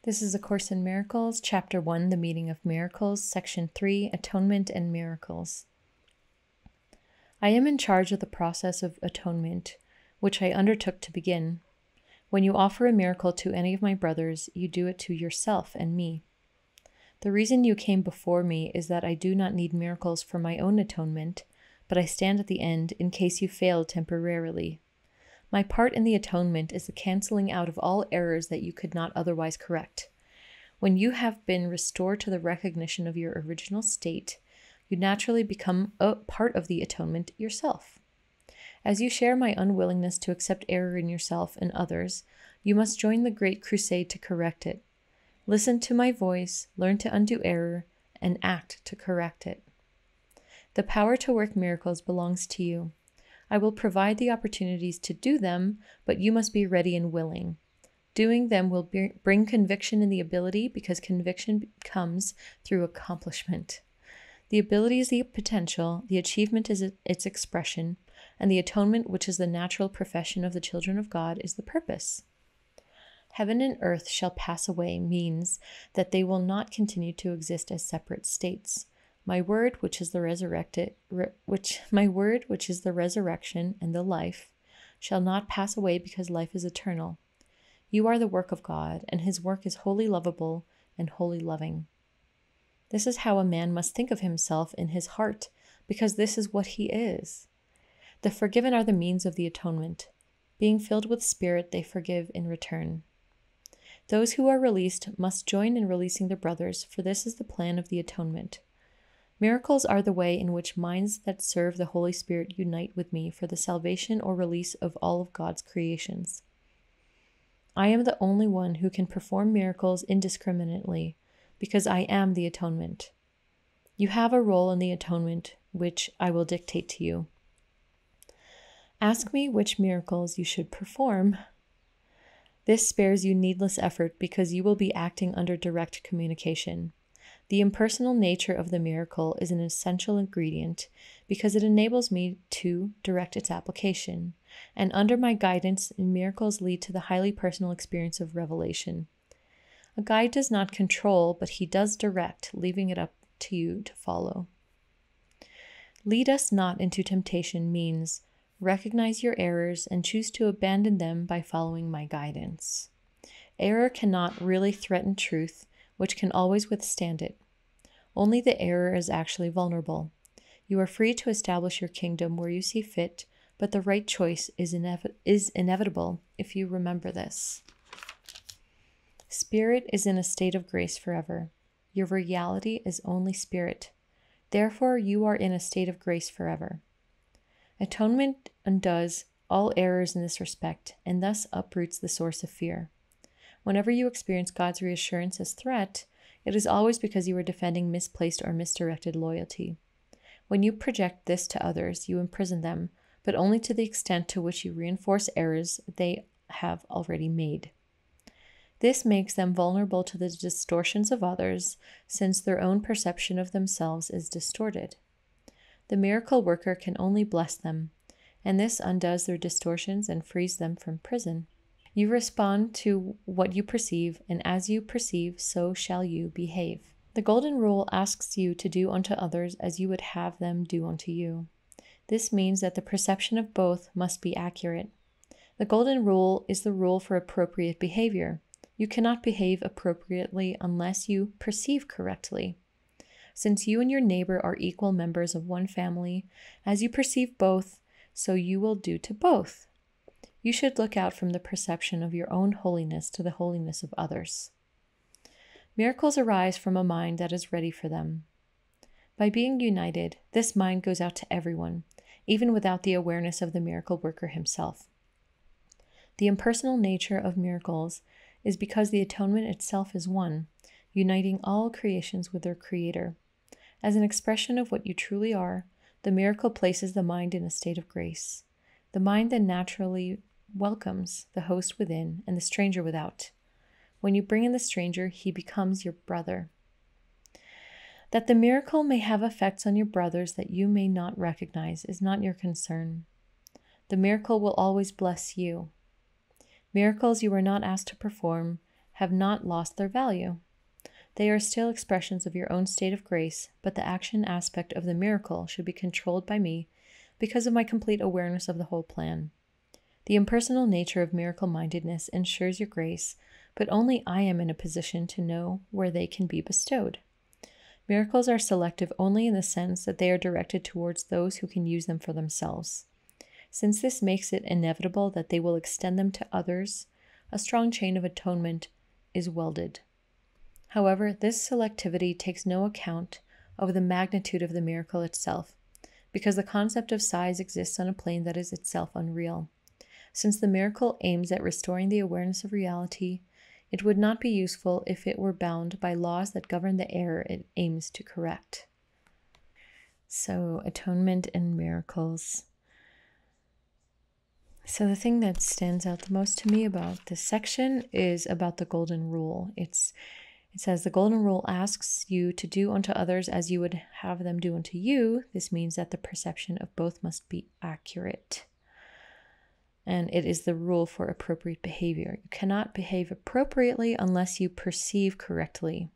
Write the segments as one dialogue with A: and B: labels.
A: This is A Course in Miracles, Chapter 1, The Meaning of Miracles, Section 3, Atonement and Miracles. I am in charge of the process of atonement, which I undertook to begin. When you offer a miracle to any of my brothers, you do it to yourself and me. The reason you came before me is that I do not need miracles for my own atonement, but I stand at the end in case you failed temporarily. My part in the atonement is the canceling out of all errors that you could not otherwise correct. When you have been restored to the recognition of your original state, you naturally become a part of the atonement yourself. As you share my unwillingness to accept error in yourself and others, you must join the great crusade to correct it. Listen to my voice, learn to undo error, and act to correct it. The power to work miracles belongs to you. I will provide the opportunities to do them, but you must be ready and willing. Doing them will bring conviction in the ability, because conviction comes through accomplishment. The ability is the potential, the achievement is its expression, and the atonement, which is the natural profession of the children of God, is the purpose. Heaven and earth shall pass away means that they will not continue to exist as separate states. My word, which is the resurrection and the life, shall not pass away because life is eternal. You are the work of God, and his work is wholly lovable and wholly loving. This is how a man must think of himself in his heart, because this is what he is. The forgiven are the means of the atonement. Being filled with spirit, they forgive in return. Those who are released must join in releasing their brothers, for this is the plan of the atonement. Miracles are the way in which minds that serve the Holy Spirit unite with me for the salvation or release of all of God's creations. I am the only one who can perform miracles indiscriminately, because I am the atonement. You have a role in the atonement, which I will dictate to you. Ask me which miracles you should perform. This spares you needless effort, because you will be acting under direct communication. The impersonal nature of the miracle is an essential ingredient because it enables me to direct its application, and under my guidance, miracles lead to the highly personal experience of revelation. A guide does not control, but he does direct, leaving it up to you to follow. Lead us not into temptation means recognize your errors and choose to abandon them by following my guidance. Error cannot really threaten truth, which can always withstand it. Only the error is actually vulnerable. You are free to establish your kingdom where you see fit, but the right choice is inevitable if you remember this. Spirit is in a state of grace forever. Your reality is only spirit. Therefore, you are in a state of grace forever. Atonement undoes all errors in this respect, and thus uproots the source of fear. Whenever you experience God's reassurance as threat, it is always because you are defending misplaced or misdirected loyalty. When you project this to others, you imprison them, but only to the extent to which you reinforce errors they have already made. This makes them vulnerable to the distortions of others, since their own perception of themselves is distorted. The miracle worker can only bless them, and this undoes their distortions and frees them from prison. You respond to what you perceive, and as you perceive, so shall you behave. The Golden Rule asks you to do unto others as you would have them do unto you. This means that the perception of both must be accurate. The Golden Rule is the rule for appropriate behavior. You cannot behave appropriately unless you perceive correctly. Since you and your neighbor are equal members of one family, as you perceive both, so you will do to both. You should look out from the perception of your own holiness to the holiness of others. Miracles arise from a mind that is ready for them. By being united, this mind goes out to everyone, even without the awareness of the miracle worker himself. The impersonal nature of miracles is because the atonement itself is one, uniting all creations with their Creator. As an expression of what you truly are, the miracle places the mind in a state of grace. The mind then naturally welcomes the host within and the stranger without. When you bring in the stranger, he becomes your brother. That the miracle may have effects on your brothers that you may not recognize is not your concern. The miracle will always bless you. Miracles you are not asked to perform have not lost their value. They are still expressions of your own state of grace, but the action aspect of the miracle should be controlled by me because of my complete awareness of the whole plan. The impersonal nature of miracle-mindedness ensures your grace, but only I am in a position to know where they can be bestowed. Miracles are selective only in the sense that they are directed towards those who can use them for themselves. Since this makes it inevitable that they will extend them to others, a strong chain of atonement is welded. However, this selectivity takes no account of the magnitude of the miracle itself, because the concept of size exists on a plane that is itself unreal. Since the miracle aims at restoring the awareness of reality, it would not be useful if it were bound by laws that govern the error it aims to correct. So, atonement and miracles. So the thing that stands out the most to me about this section is about the golden rule. It says the golden rule asks you to do unto others as you would have them do unto you. This means that the perception of both must be accurate. And it is the rule for appropriate behavior. You cannot behave appropriately unless you perceive correctly.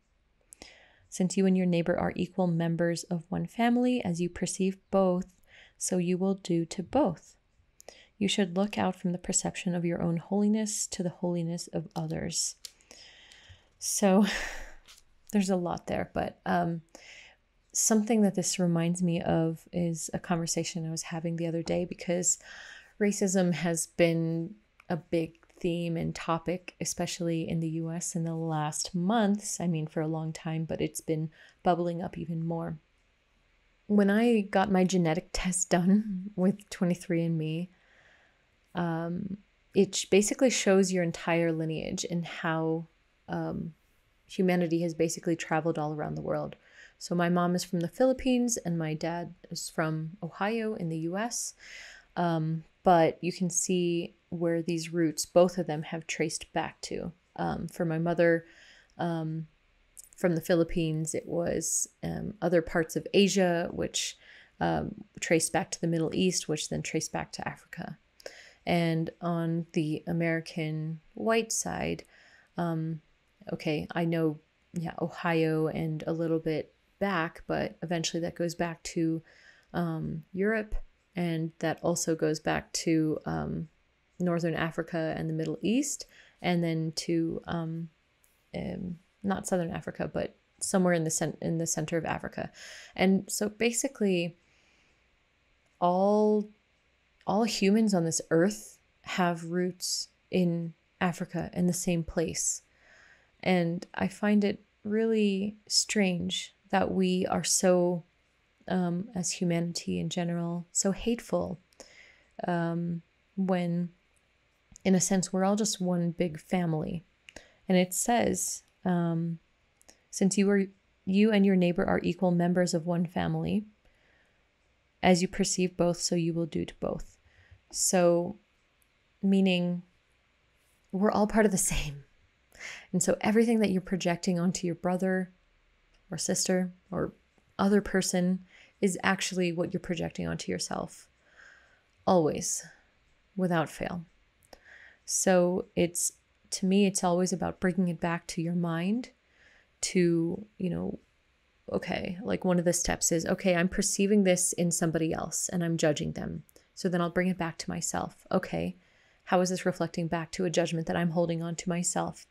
A: Since you and your neighbor are equal members of one family, as you perceive both, so you will do to both. You should look out from the perception of your own holiness to the holiness of others. So there's a lot there, but something that this reminds me of is a conversation I was having the other day, because racism has been a big theme and topic, especially in the US in the last months. I mean, for a long time, but it's been bubbling up even more. When I got my genetic test done with 23andMe, it basically shows your entire lineage and how humanity has basically traveled all around the world. So my mom is from the Philippines and my dad is from Ohio in the US. But you can see where these roots, both of them, have traced back to. For my mother, from the Philippines, it was other parts of Asia, which traced back to the Middle East, which then traced back to Africa. And on the American white side, okay, I know, Ohio and a little bit back, but eventually that goes back to Europe, and that also goes back to Northern Africa and the Middle East, and then to not Southern Africa, but somewhere in the center of Africa. And so basically, all humans on this earth have roots in Africa, in the same place. And I find it really strange that we are so, as humanity in general, so hateful, when, in a sense, we're all just one big family. And it says, since you and your neighbor are equal members of one family, as you perceive both, so you will do to both. So, meaning we're all part of the same. And so everything that you're projecting onto your brother or sister or other person is actually what you're projecting onto yourself. Always, without fail. So to me, it's always about bringing it back to your mind to, okay, like one of the steps is, okay, I'm perceiving this in somebody else and I'm judging them. So then I'll bring it back to myself. Okay, how is this reflecting back to a judgment that I'm holding on to myself,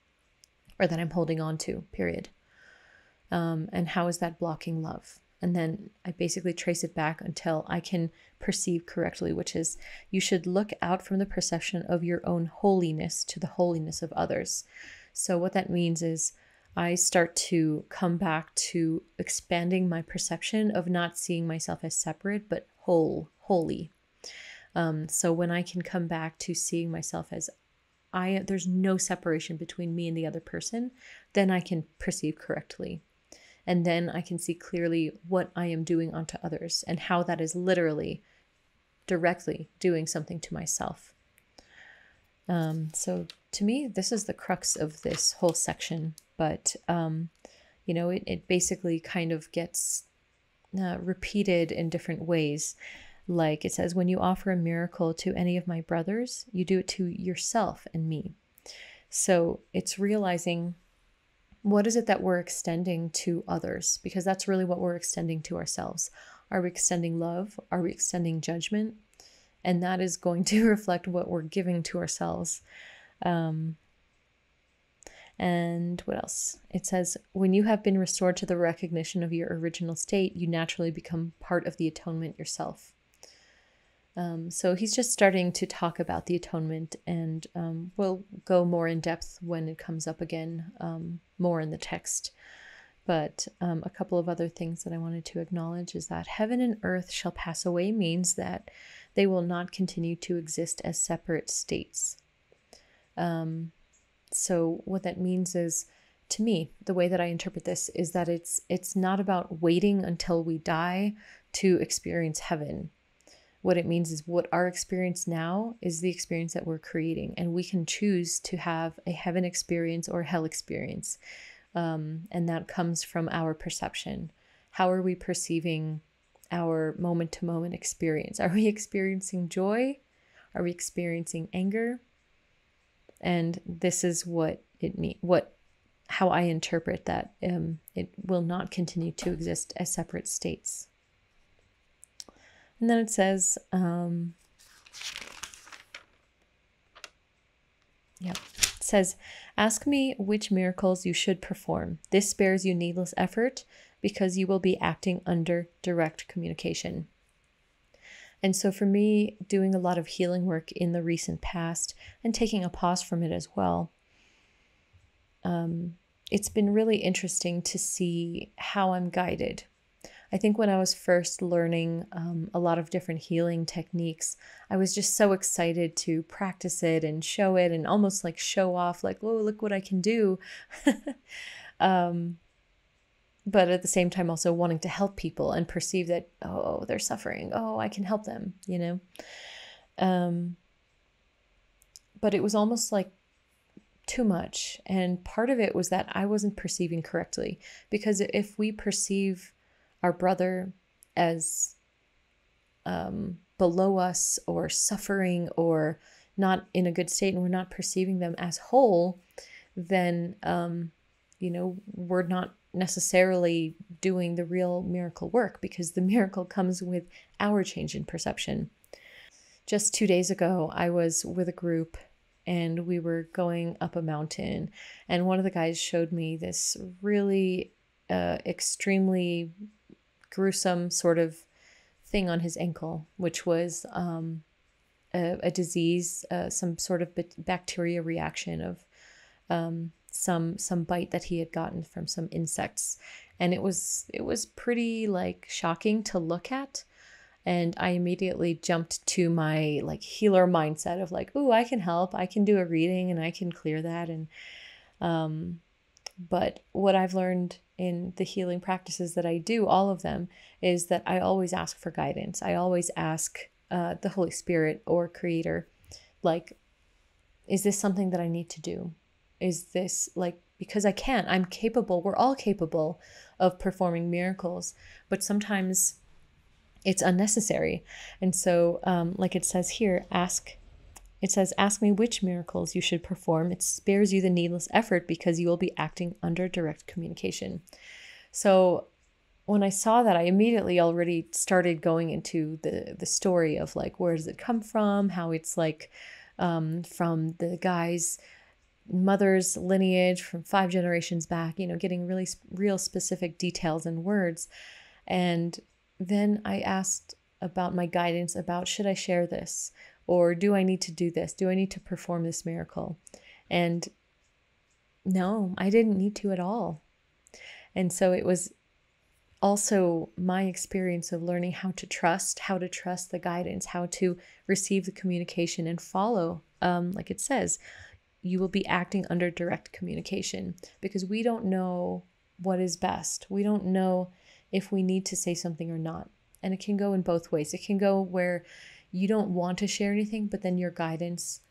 A: or that I'm holding on to, period? And how is that blocking love? And then I basically trace it back until I can perceive correctly, which is you should look out from the perception of your own holiness to the holiness of others. So what that means is I start to come back to expanding my perception of not seeing myself as separate, but holy. So when I can come back to seeing myself as there's no separation between me and the other person, then I can perceive correctly. And then I can see clearly what I am doing onto others and how that is literally, directly doing something to myself. So to me, this is the crux of this whole section. But, it basically kind of gets repeated in different ways. Like it says, when you offer a miracle to any of my brothers, you do it to yourself and me. So it's realizing, what is it that we're extending to others? Because that's really what we're extending to ourselves. Are we extending love? Are we extending judgment? And that is going to reflect what we're giving to ourselves. And what else? It says, when you have been restored to the recognition of your original state, you naturally become part of the atonement yourself. So he's just starting to talk about the atonement, and we'll go more in depth when it comes up again, more in the text. But a couple of other things that I wanted to acknowledge is that heaven and earth shall pass away means that they will not continue to exist as separate states. So what that means is, to me, the way that I interpret this is that it's not about waiting until we die to experience heaven. What it means is what our experience now is the experience that we're creating, and we can choose to have a heaven experience or hell experience. And that comes from our perception. How are we perceiving our moment-to-moment experience? Are we experiencing joy? Are we experiencing anger? And this is what it means, how I interpret that. It will not continue to exist as separate states. And then it says, ask me which miracles you should perform. This spares you needless effort because you will be acting under direct communication. And so for me, doing a lot of healing work in the recent past and taking a pause from it as well, it's been really interesting to see how I'm guided. I think when I was first learning a lot of different healing techniques, I was just so excited to practice it and show it and almost like show off, like, oh, look what I can do. But at the same time, also wanting to help people and perceive that, oh, they're suffering. Oh, I can help them, But it was almost like too much. And part of it was that I wasn't perceiving correctly. Because if we perceive our brother as below us or suffering or not in a good state, and we're not perceiving them as whole, then, we're not necessarily doing the real miracle work, because the miracle comes with our change in perception. Just 2 days ago, I was with a group and we were going up a mountain, and one of the guys showed me this really extremely gruesome sort of thing on his ankle, which was a disease, some sort of bacteria reaction of some bite that he had gotten from some insects. And it was pretty like shocking to look at. And I immediately jumped to my like healer mindset of like, oh, I can help, I can do a reading and I can clear that. And but what I've learned in the healing practices that I do, all of them, is that I always ask for guidance. I always ask the Holy Spirit or Creator, like, is this something that I need to do? Is this like, because I'm capable, we're all capable of performing miracles, but sometimes it's unnecessary. And so, like it says here, ask me which miracles you should perform. It spares you the needless effort because you will be acting under direct communication. So when I saw that, I immediately already started going into the story of like, where does it come from? How it's like from the guy's mother's lineage from 5 generations back, getting really real specific details and words. And then I asked about my guidance about, should I share this? Or do I need to do this? Do I need to perform this miracle? And no, I didn't need to at all. And so it was also my experience of learning how to trust the guidance, how to receive the communication and follow. Like it says, you will be acting under direct communication, because we don't know what is best. We don't know if we need to say something or not. And it can go in both ways. It can go where you don't want to share anything, but then your guidance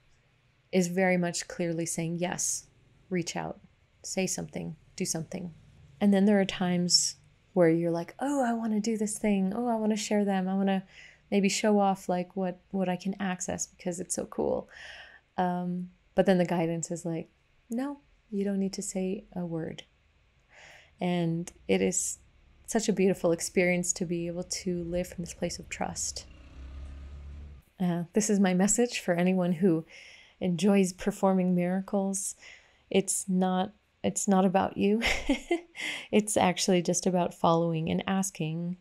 A: is very much clearly saying, yes, reach out, say something, do something. And then there are times where you're like, oh, I want to do this thing. Oh, I want to share them. I want to maybe show off like what I can access because it's so cool. But then the guidance is like, no, you don't need to say a word. And it is such a beautiful experience to be able to live from this place of trust. This is my message for anyone who enjoys performing miracles. It's not about you. It's actually just about following and asking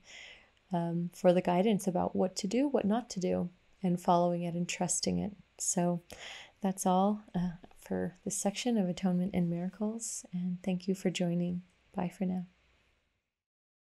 A: for the guidance about what to do, what not to do, and following it and trusting it. So that's all for this section of Atonement and Miracles. And thank you for joining. Bye for now.